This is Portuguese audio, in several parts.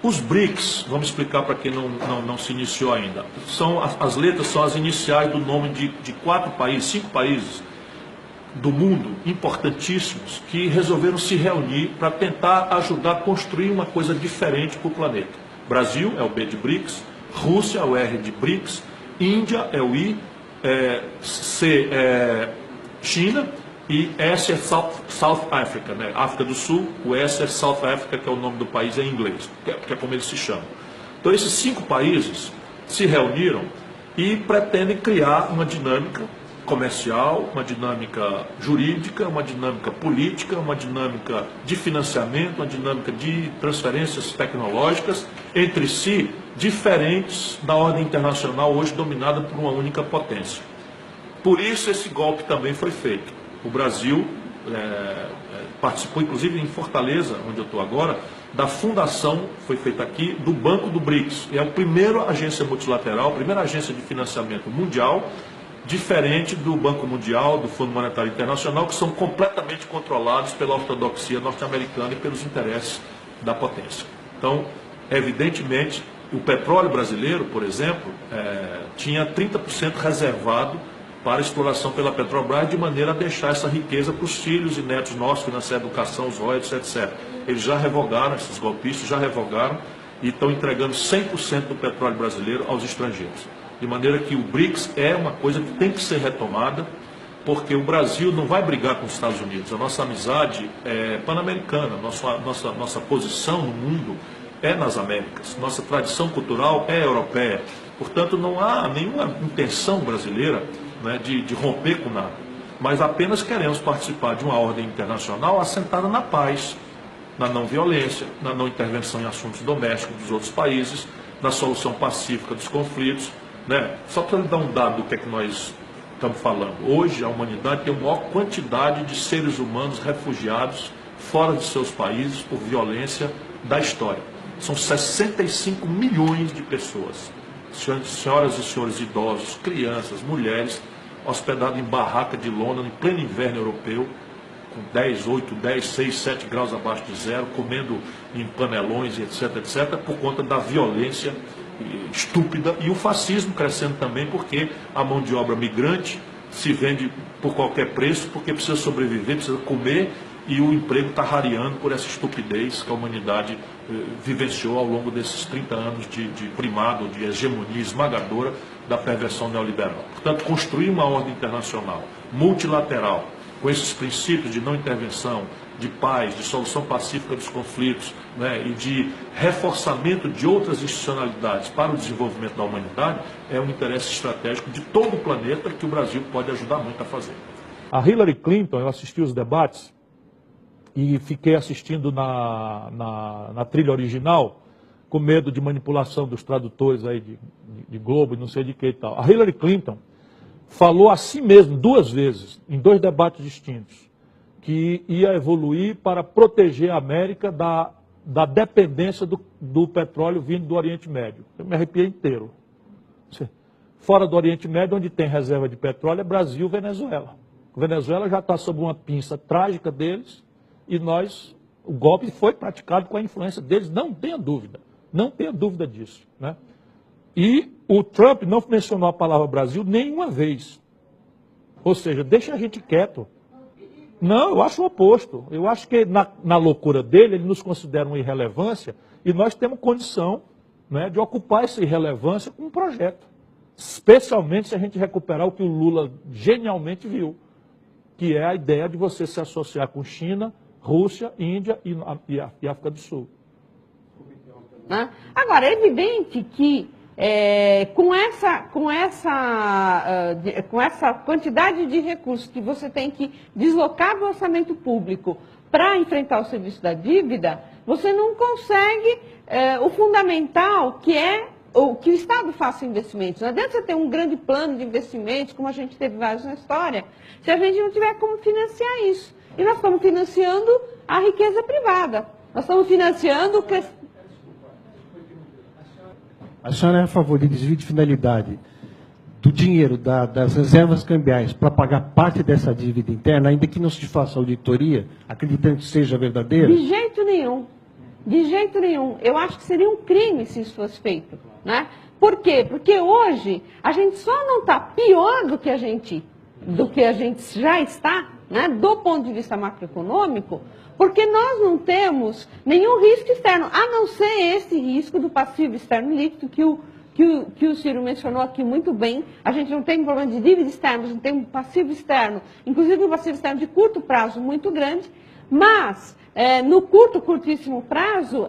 Os BRICS, vamos explicar para quem não se iniciou ainda, as letras são as iniciais do nome de 5 países do mundo importantíssimos que resolveram se reunir para tentar ajudar a construir uma coisa diferente para o planeta. Brasil é o B de BRICS, Rússia é o R de BRICS, Índia é o I, C é China e S é South Africa, né? África do Sul, o S é South Africa, que é o nome do país em inglês, que é como eles se chamam. Então esses 5 países se reuniram e pretendem criar uma dinâmica comercial, uma dinâmica jurídica, uma dinâmica política, uma dinâmica de financiamento, uma dinâmica de transferências tecnológicas entre si, diferentes da ordem internacional hoje dominada por uma única potência. Por isso esse golpe também foi feito. O Brasil participou, inclusive em Fortaleza, onde eu estou agora, da fundação, foi feita aqui, do Banco do BRICS. É a primeira agência multilateral, a primeira agência de financiamento mundial, diferente do Banco Mundial, do Fundo Monetário Internacional, que são completamente controlados pela ortodoxia norte-americana e pelos interesses da potência. Então, evidentemente, o petróleo brasileiro, por exemplo, tinha 30% reservado para exploração pela Petrobras, de maneira a deixar essa riqueza para os filhos e netos nossos, financiar a educação, os royalties, etc. Eles já revogaram, esses golpistas já revogaram e estão entregando 100% do petróleo brasileiro aos estrangeiros. De maneira que o BRICS é uma coisa que tem que ser retomada, porque o Brasil não vai brigar com os Estados Unidos. A nossa amizade é pan-americana, nossa posição no mundo é nas Américas, nossa tradição cultural é europeia. Portanto, não há nenhuma intenção brasileira, né, de romper com nada. Mas apenas queremos participar de uma ordem internacional assentada na paz, na não violência, na não intervenção em assuntos domésticos dos outros países, na solução pacífica dos conflitos. Né? Só para dar um dado do que é que nós estamos falando. Hoje a humanidade tem a maior quantidade de seres humanos refugiados fora de seus países por violência da história. São 65 milhões de pessoas, senhoras e senhores idosos, crianças, mulheres, hospedados em barraca de lona, em pleno inverno europeu, com 10, 6, 7 graus abaixo de zero, comendo em panelões, etc., por conta da violência estúpida e o fascismo crescendo também, porque a mão de obra migrante se vende por qualquer preço, porque precisa sobreviver, precisa comer, e o emprego está rareando por essa estupidez que a humanidade vivenciou ao longo desses 30 anos de primado, de hegemonia esmagadora da perversão neoliberal. Portanto, construir uma ordem internacional multilateral, com esses princípios de não intervenção, de paz, de solução pacífica dos conflitos, né, e de reforçamento de outras institucionalidades para o desenvolvimento da humanidade, é um interesse estratégico de todo o planeta que o Brasil pode ajudar muito a fazer. A Hillary Clinton, eu assisti os debates e fiquei assistindo na trilha original, com medo de manipulação dos tradutores aí de Globo e não sei de que e tal. A Hillary Clinton falou a si mesma 2 vezes, em 2 debates distintos, que ia evoluir para proteger a América da dependência do petróleo vindo do Oriente Médio. Eu me arrepiei inteiro. Fora do Oriente Médio, onde tem reserva de petróleo, é Brasil e Venezuela. A Venezuela já está sob uma pinça trágica deles e o golpe foi praticado com a influência deles, não tenha dúvida disso, né? E o Trump não mencionou a palavra Brasil nenhuma vez. Ou seja, deixa a gente quieto. Não, eu acho o oposto. Eu acho que na loucura dele, ele nos considera uma irrelevância e nós temos condição, né, de ocupar essa irrelevância com um projeto. Especialmente se a gente recuperar o que o Lula genialmente viu, que é a ideia de você se associar com China, Rússia, Índia e África do Sul. Agora, é evidente que com essa quantidade de recursos que você tem que deslocar do orçamento público para enfrentar o serviço da dívida, você não consegue o fundamental, que é que o Estado faça investimentos. Não adianta você ter um grande plano de investimentos, como a gente teve vários na história, se a gente não tiver como financiar isso. E nós estamos financiando a riqueza privada. Nós estamos financiando... A senhora é a favor de desvio de finalidade do dinheiro das reservas cambiais para pagar parte dessa dívida interna, ainda que não se faça auditoria, acreditando que seja verdadeira? De jeito nenhum. De jeito nenhum. Eu acho que seria um crime se isso fosse feito, né? Por quê? Porque hoje a gente só não está pior do que a gente já está, né? Do ponto de vista macroeconômico, porque nós não temos nenhum risco externo, a não ser esse risco do passivo externo líquido que o Ciro mencionou aqui muito bem. A gente não tem um problema de dívida externa, a gente tem um passivo externo, inclusive um passivo externo de curto prazo muito grande, mas no curtíssimo prazo,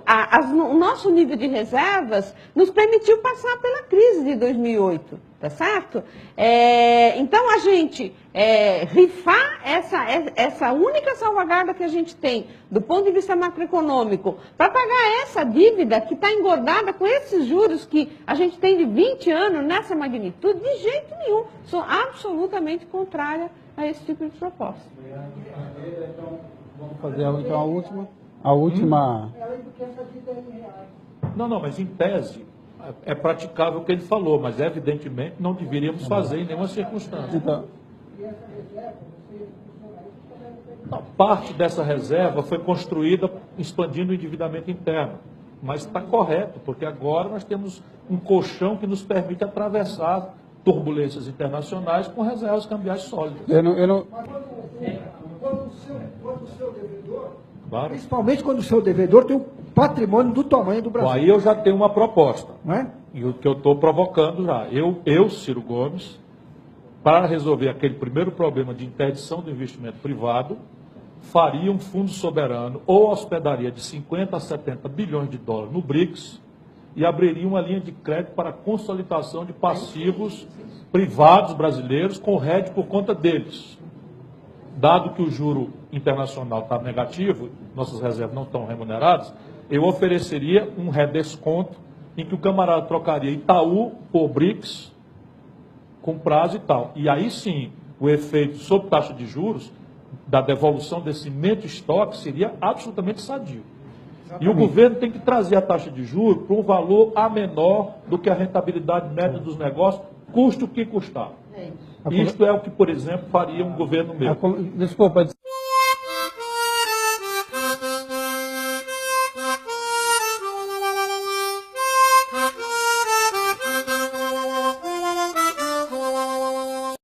o nosso nível de reservas nos permitiu passar pela crise de 2008, tá certo? Então, a gente rifar essa única salvaguarda que a gente tem, do ponto de vista macroeconômico, para pagar essa dívida que está engordada com esses juros que a gente tem de 20 anos nessa magnitude, de jeito nenhum. Sou absolutamente contrária a esse tipo de proposta. Vamos fazer então a última. Não, mas em tese é praticável o que ele falou, mas evidentemente não deveríamos fazer em nenhuma circunstância. Então, Parte dessa reserva foi construída expandindo o endividamento interno, mas está correto, porque agora nós temos um colchão que nos permite atravessar turbulências internacionais com reservas cambiais sólidas. Quando o seu devedor, Claro. principalmente quando o seu devedor tem um patrimônio do tamanho do Brasil. Bom, aí eu já tenho uma proposta, Não é? e o que eu estou provocando já. Eu, Ciro Gomes, para resolver aquele primeiro problema de interdição do investimento privado, faria um fundo soberano ou hospedaria de 50 a 70 bilhões de dólares no BRICS e abriria uma linha de crédito para consolidação de passivos privados brasileiros com RED por conta deles. Dado que o juro internacional está negativo, nossas reservas não estão remuneradas, eu ofereceria um redesconto em que o camarada trocaria Itaú por BRICS com prazo e tal. E aí sim, o efeito sobre taxa de juros da devolução desse mento estoque seria absolutamente sadio. Exatamente. E o governo tem que trazer a taxa de juros para um valor a menor do que a rentabilidade média dos negócios, custe o que custar. Isto é o que, por exemplo, faria um governo meu. desculpa.